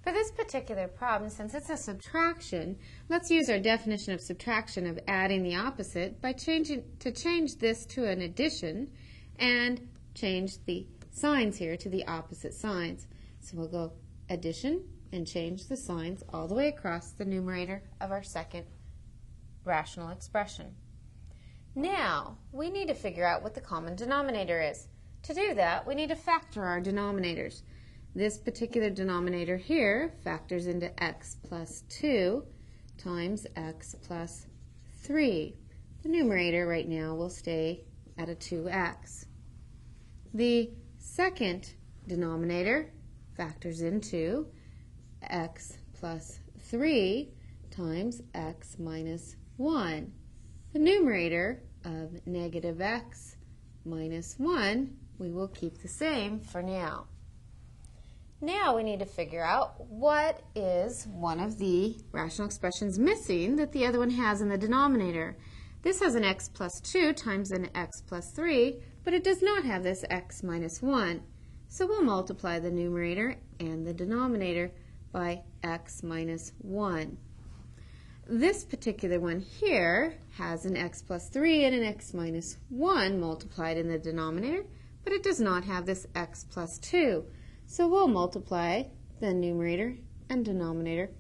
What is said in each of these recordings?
For this particular problem, since it's a subtraction, let's use our definition of subtraction of adding the opposite by change this to an addition and change the signs here to the opposite signs. So we'll go addition and change the signs all the way across the numerator of our second rational expression. Now, we need to figure out what the common denominator is. To do that, we need to factor our denominators. This particular denominator here factors into x plus 2 times x plus 3. The numerator right now will stay at a 2x. The second denominator factors into x plus 3 times x minus 1. The numerator of negative x minus 1 we will keep the same for now. Now we need to figure out what is one of the rational expressions missing that the other one has in the denominator. This has an x plus 2 times an x plus 3, but it does not have this x minus 1. So we'll multiply the numerator and the denominator by x minus 1. This particular one here has an x plus 3 and an x minus 1 multiplied in the denominator, but it does not have this x plus 2. So we'll multiply the numerator and denominator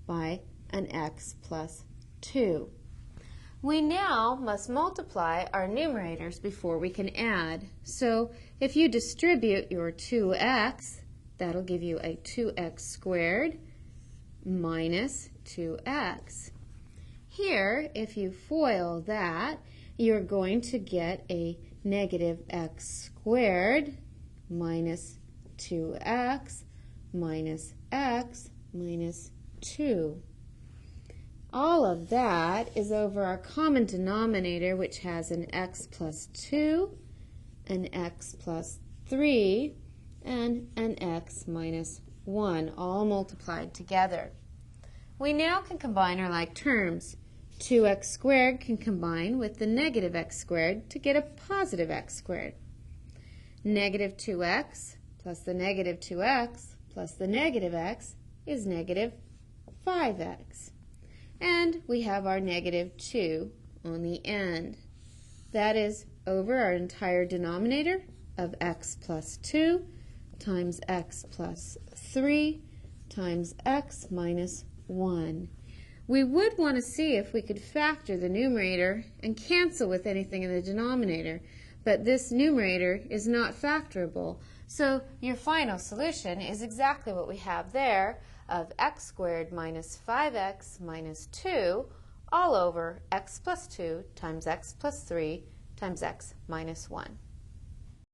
by an x plus 2. We now must multiply our numerators before we can add. So if you distribute your 2x, that'll give you a 2x squared minus 2x. Here, if you FOIL that, you're going to get a negative x squared minus 2x minus x minus 2. All of that is over our common denominator, which has an x plus 2, an x plus 3, and an x minus 1, all multiplied together. We now can combine our like terms. 2x squared can combine with the negative x squared to get a positive x squared. Negative 2x plus the negative 2x plus the negative x is negative 5x. And we have our negative 2 on the end. That is over our entire denominator of x plus 2 times x plus 3 times x minus 1. We would want to see if we could factor the numerator and cancel with anything in the denominator, but this numerator is not factorable. So your final solution is exactly what we have there of x squared minus 5x minus 2 all over x plus 2 times x plus 3 times x minus 1.